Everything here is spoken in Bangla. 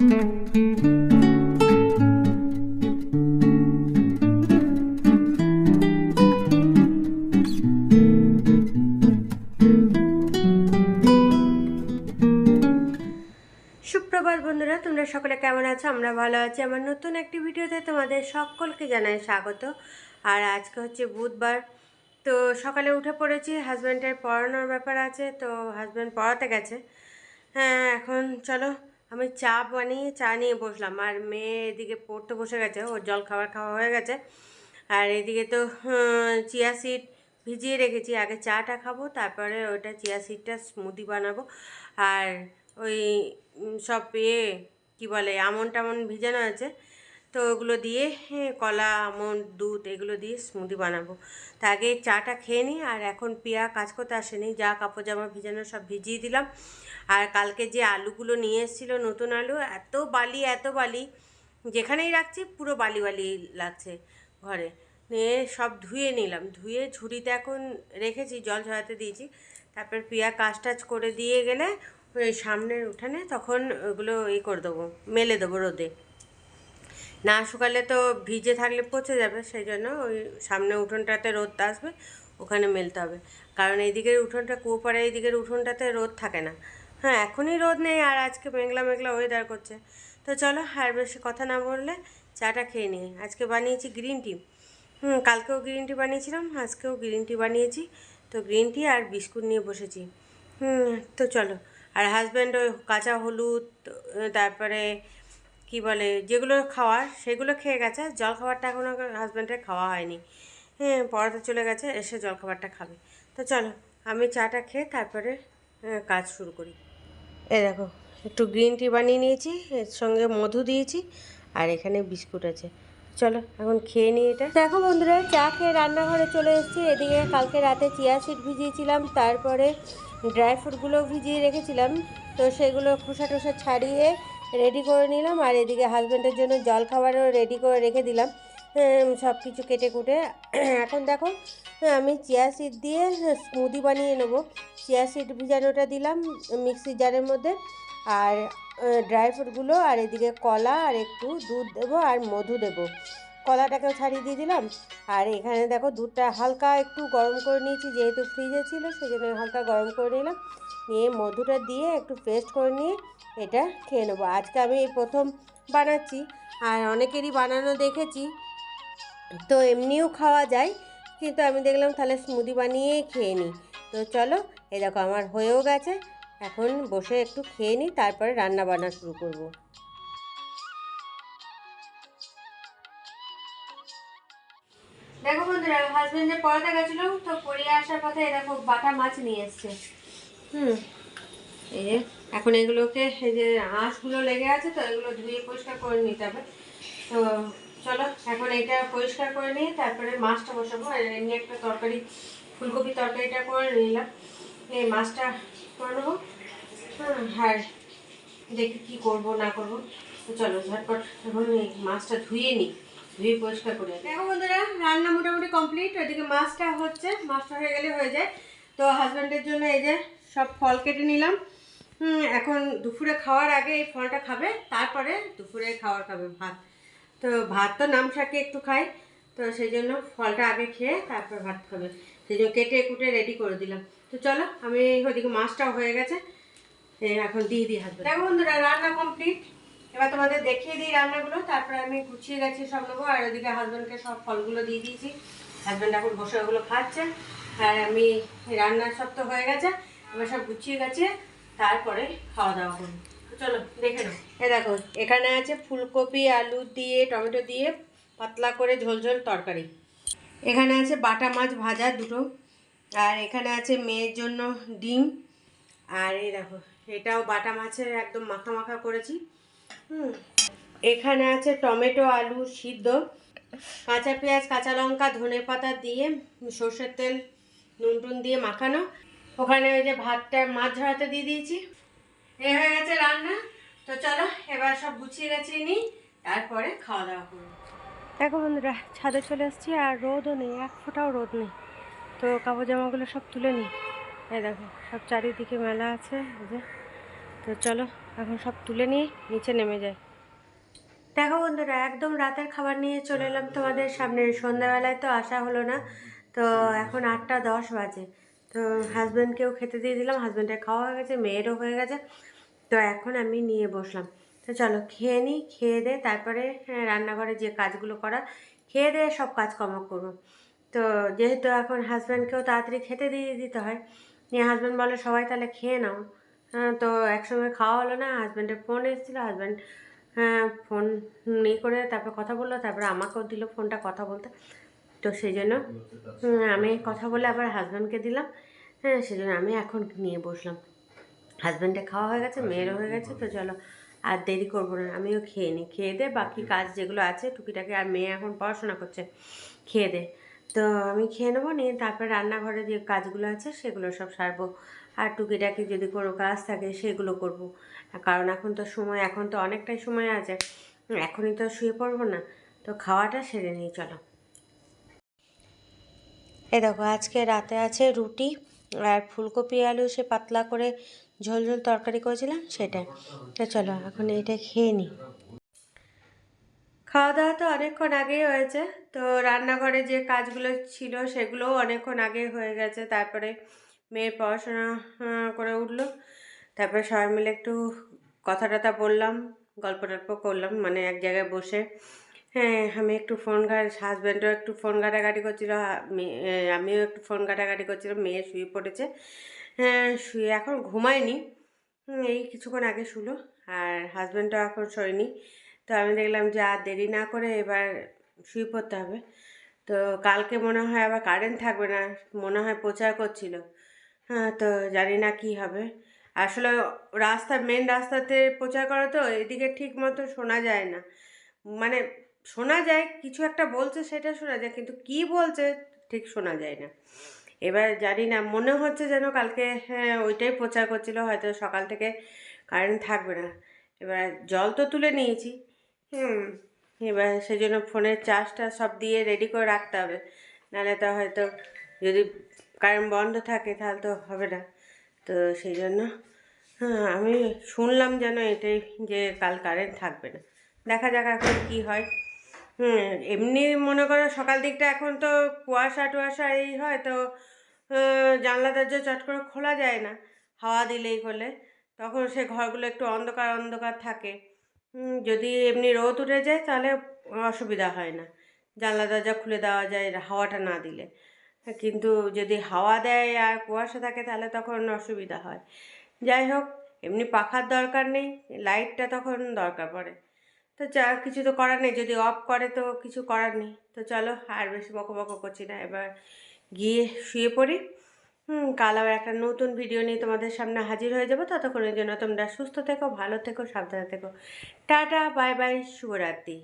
সুপ্রভাত বন্ধুরা, তোমরা সকলে কেমন আছো? আমরা ভালো আছি। আমার নতুন একটি ভিডিওতে তোমাদের সকলকে জানাই স্বাগত। আর আজকে হচ্ছে বুধবার, তো সকালে উঠে পড়েছি। হাজব্যান্ডের পড়ানোর ব্যাপার আছে, তো হাজব্যান্ড পড়াতে গেছে। হ্যাঁ, এখন চলো আমি চা বানিয়ে চা নিয়ে বসলাম। আর মেয়ে এদিকে পড়তে বসে গেছে, ওর জল খাবার খাওয়া হয়ে গেছে। আর এদিকে তো চিয়া সিড ভিজিয়ে রেখেছি, আগে চাটা খাবো, তারপরে ওইটা চিয়া সিডটা স্মুদি বানাবো। আর ওই সব কী বলে আমন্ড টামন্ড ভিজানো আছে, তো ওগুলো দিয়ে কলা আমন্ড দুধ এগুলো দিয়ে স্মুদি বানাবো। তা আগে চাটা খেয়ে নিই। আর এখন পিয়া কাজ করতে আসেনি, যা কাপড় জামা ভিজানো সব ভিজিয়ে দিলাম। আর কালকে যে আলুগুলো নিয়ে এসেছিলো, নতুন আলু, এত বালি যেখানেই রাখছি পুরো বালি বালি লাগছে ঘরে। নিয়ে সব ধুয়ে নিলাম, ধুয়ে ঝুড়িতে এখন রেখেছি, জল ঝরাতে দিয়েছি। তারপর পিয়া কাজ টাজ করে দিয়ে গেলে ওই সামনের উঠানে তখন ওগুলো করে দেবো, মেলে দেবো রোদে। না শুকালে তো ভিজে থাকলে পচে যাবে, সেই জন্য ওই সামনে উঠোনটাতে রোদটা আসবে, ওখানে মেলতে হবে। কারণ এইদিকের উঠোনটা কুয়োপাড়ে, এইদিকের উঠোনটাতে রোদ থাকে না। হ্যাঁ, এখনই রোদ নেই, আর আজকে মেঘলা মেঘলা ওয়েদার করছে। তো চলো আর বেশি কথা না বললে চাটা খেয়ে নিই। আজকে বানিয়েছি গ্রিন টি। কালকেও গ্রিন টি বানিয়েছিলাম, আজকেও গ্রিন টি বানিয়েছি। তো গ্রিন টি আর বিস্কুট নিয়ে বসেছি। তো চলো। আর হাজব্যান্ড ওই কাঁচা হলুদ, তারপরে কি বলে যেগুলো খাওয়ার সেগুলো খেয়ে গেছে। জল খাবারটা এখনও হাজব্যান্ডের খাওয়া হয়নি। পড়াতে চলে গেছে, এসে জল খাবারটা খাবে। তো চলো আমি চাটা খেয়ে তারপরে কাজ শুরু করি। দেখো, একটু গ্রিন টি বানিয়ে নিয়েছি, এর সঙ্গে মধু দিয়েছি, আর এখানে বিস্কুট আছে। চলো এখন খেয়ে নিই এটা। দেখো বন্ধুরা, চা খেয়ে রান্নাঘরে চলে এসেছি। এদিকে কালকে রাতে চিয়া সিড ভিজিয়েছিলাম, তারপরে ড্রাই ফ্রুটগুলো ভিজিয়ে রেখেছিলাম, তো সেগুলো খোসা টোসা ছাড়িয়ে রেডি করে নিলাম। আর এদিকে হাজব্যান্ডের জন্য জল খাবারও রেডি করে রেখে দিলাম, সব কিছু কেটে কুটে। এখন দেখো, আমি চিয়া সিড দিয়ে স্মুদি বানিয়ে নেবো। চিয়া সিড ভিজানোটা দিলাম মিক্সি জারের মধ্যে, আর ড্রাই ফ্রুটগুলো, আর এদিকে কলা, আর একটু দুধ দেবো, আর মধু দেবো। কলাটাকেও ছাড়িয়ে দিয়ে দিলাম। আর এখানে দেখো দুধটা হালকা একটু গরম করে নিয়েছি, যেহেতু ফ্রিজে ছিল সেই জন্য হালকা গরম করে নিলাম। নিয়ে মধুটা দিয়ে একটু পেস্ট করে নিয়ে এটা খেয়ে নেবো। আজকে আমি এই প্রথম বানাচ্ছি, আর অনেকেরই বানানো দেখেছি, তো এমনিও খাওয়া যায়, কিন্তু আমি দেখলাম তাহলে স্মুদি বানিয়েই খেয়ে নিই। তো চলো, এই দেখো আমার হয়েও গেছে। এখন বসে একটু খেয়ে নিই, তারপরে রান্না বান্না শুরু করব। দেখো বন্ধুরা, হাজব্যান্ডে পড়াতে গেছিলো, তো পড়িয়ে আসার পথে এই দেখো বাটা মাছ নিয়ে এসছে। এই যে এখন এগুলোকে, এই যে আঁশগুলো লেগে আছে, তো এগুলো ধুয়ে পরিষ্কার করে নিতে হবে। তো চলো এখন এটা পরিষ্কার করে নিয়ে তারপরে মাছটা বসাবো। আর এমনি একটা তরকারি, ফুলকপি তরকারিটা করে নিলাম, এই মাছটা করে নেবো। আর দেখি কী করবো না করবো। তো চলো ঝটপট এখন এই মাছটা ধুয়ে নিই, ধুয়ে পরিষ্কার করে। দেখো বন্ধুরা, রান্না মোটামুটি কমপ্লিট। ওইদিকে মাছটা হচ্ছে, মাছটা হয়ে গেলে হয়ে যায়। তো হাজব্যান্ডের জন্য এই যে সব ফল কেটে নিলাম। এখন দুপুরে খাওয়ার আগে এই ফলটা খাবে, তারপরে দুপুরে খাওয়ার খাবে ভাত। তো ভাত তো নাম শাকে একটু খাই, তো সেই জন্য ফলটা আগে খেয়ে তারপর ভাত খাবে, সেই জন্য কেটে কুটে রেডি করে দিলাম। তো চলো, আমি ওইদিকে মাছটাও হয়ে গেছে, এখন দিয়ে দিই হাজব্যান্ড। দেখো বন্ধুরা, রান্না কমপ্লিট। এবার তোমাদের দেখিয়ে দিই রান্নাগুলো, তারপরে আমি গুছিয়ে গেছি সব নেবো। আর ওদিকে হাজব্যান্ডকে সব ফলগুলো দিয়ে দিয়েছি, হাজব্যান্ড এখন বসে ওগুলো খাচ্ছে। আর আমি রান্নার সব তো হয়ে গেছে, এবার সব গুছিয়ে গেছে, তারপরে খাওয়া দাওয়া করবো। চলো দেখে নাও। দেখো, এখানে আছে ফুলকপি আলু দিয়ে টমেটো দিয়ে পাতলা করে ঝোল ঝোল তরকারি। এখানে আছে বাটা মাছ ভাজা দুটো, আর এখানে আছে মেয়ের জন্য ডিম। আর এই দেখো, এটাও বাটা মাছের একদম মাখা মাখা করেছি। এখানে আছে টমেটো আলু সিদ্ধ, কাঁচা পেঁয়াজ কাঁচা লঙ্কা ধনে পাতা দিয়ে সর্ষের তেল নুন টুন দিয়ে মাখানো। ওখানে ওই যে ভাতটা মাছ ঝরাতে দিয়ে দিয়েছি। এ হয়ে গেছে রান্না। তো চলো এবার সব গুছিয়ে গেছিয়ে নিই, তারপরে খাওয়া দাওয়া করবো। দেখো বন্ধুরা, ছাদে চলে আসছি, আর রোদও নেই, এক ফোঁটাও রোদ নেই। তো কাপড় জামাগুলো সব তুলে নিই। এই দেখো সব চারিদিকে মেলা আছে, এই যে। তো চলো এখন সব তুলে নিয়ে নিচে নেমে যায়। দেখো বন্ধুরা, একদম রাতের খাবার নিয়ে চলে এলাম তোমাদের সামনে। সন্ধ্যাবেলায় তো আসা হলো না, তো এখন 8টা 10 বাজে। তো হাজব্যান্ডকেও খেতে দিয়ে দিলাম, হাজব্যান্ডের খাওয়া হয়ে গেছে, মেয়েরও হয়ে গেছে। তো এখন আমি নিয়ে বসলাম। তো চলো খেয়ে নিই, খেয়ে দে তারপরে রান্নাঘরে যে কাজগুলো করা, খেয়ে দিয়ে সব কাজকর্ম করবো। তো যেহেতু এখন হাজব্যান্ডকেও তাড়াতাড়ি খেতে দিয়ে দিতে হয়, নিয়ে হাজব্যান্ড বলে সবাই তাহলে খেয়ে নাও। তো একসঙ্গে খাওয়া হলো না, হাজব্যান্ডের ফোন এসেছিলো, হাজব্যান্ড ফোন করে তারপর কথা বললো, তারপরে আমাকেও দিল ফোনটা কথা বলতে। তো সেই জন্য আমি কথা বলে আবার হাজব্যান্ডকে দিলাম। সেই জন্য আমি এখন নিয়ে বসলাম। হাজব্যান্ডের খাওয়া হয়ে গেছে, মেয়েরও হয়ে গেছে। তো চলো আর দেরি করবো না, আমিও খেয়ে নিই। খেয়ে দে বাকি কাজ যেগুলো আছে টুকিটাকি, আর মেয়ে এখন পড়াশোনা করছে, খেয়ে দে। তো আমি খেয়ে নেবো, নিয়ে তারপর রান্নাঘরে যে কাজগুলো আছে সেগুলো সব সারবো। আর টুকিটাকি যদি কোনো কাজ থাকে সেগুলো করব। কারণ এখন তো সময়, এখন তো অনেকটাই সময় আছে, এখনই তো শুয়ে পড়বো না। তো খাওয়াটা সেরে নিই চলো। দেখো আজকে রাতে আছে রুটি আর ফুলকপি আলু সে পাতলা করে ঝোল ঝোল তরকারি করেছিলাম সেটাই। তো চলো এখন এইটা খেয়ে নিই। খাওয়া দাওয়া তো অনেকক্ষণ আগেই হয়েছে। তো রান্নাঘরে যে কাজগুলো ছিল সেগুলোও অনেকক্ষণ আগে হয়ে গেছে। তারপরে মেয়ের পড়াশোনা করে উঠলো, তারপরে সবাই মিলে একটু কথা টথা বললাম, গল্প টল্প করলাম, মানে এক জায়গায় বসে। আমি একটু ফোন হাজব্যান্ডও একটু ফোন ঘাটাঘাটি করছিলো, আমিও একটু ফোন ঘাটাঘাটি করছিলাম। মেয়ে শুয়ে পড়েছে, শুয়ে এখন ঘুমায়নি, এই কিছুক্ষণ আগে শুলো। আর হাজব্যান্ডও এখন শোয়নি। তো আমি দেখলাম যে আর দেরি না করে এবার শুয়ে পড়তে হবে। তো কালকে মনে হয় আবার কারেন্ট থাকবে না, মনে হয় প্রচার করছিল। তো জানি না কি হবে। আসলে মেন রাস্তাতে প্রচার করে, তো এদিকে ঠিক মতো শোনা যায় না। মানে শোনা যায় কিছু একটা বলছে, সেটা শোনা যায়, কিন্তু কি বলছে ঠিক শোনা যায় না। এবার জানি না, মনে হচ্ছে যেন কালকে ওইটাই প্রচার করছিল, হয়তো সকাল থেকে কারেন্ট থাকবে না। এবার জল তো তুলে নিয়েছি, এবার সেই জন্য ফোনের চার্জটা সব দিয়ে রেডি করে রাখতে হবে, নাহলে তো হয়তো যদি কারেন্ট বন্ধ থাকে তাহলে তো হবে না। তো সেই জন্য আমি শুনলাম যেন এটাই, যে কাল কারেন্ট থাকবে না। দেখা যাক এখন কি হয়। এমনি মনে করো সকাল দিকটা এখন তো কুয়াশা টুয়াশা এই হয়, তো জানলা দরজা চট করে খোলা যায় না হাওয়া দিলেই হলে, তখন সে ঘরগুলো একটু অন্ধকার অন্ধকার থাকে। যদি এমনি রোদ উঠে যায় তাহলে অসুবিধা হয় না, জানলা দরজা খুলে দেওয়া যায় হাওয়াটা না দিলে। কিন্তু যদি হাওয়া দেয় আর কুয়াশা থাকে তাহলে তখন অসুবিধা হয়। যাই হোক, এমনি পাখার দরকার নেই, লাইটটা তখন দরকার পড়ে। তো কিছু তো করার নেই, যদি অফ করে তো কিছু করার নেই। তো চলো আর বেশি বকো করছি না, এবার গিয়ে শুয়ে পড়ি। কাল আবার একটা নতুন ভিডিও নিয়ে তোমাদের সামনে হাজির হয়ে যাবো। ততক্ষণের জন্য তোমরা সুস্থ থেকো, ভালো থেকো, সাবধানে থেকো। টাটা, বাই বাই, শুভরাত্রি।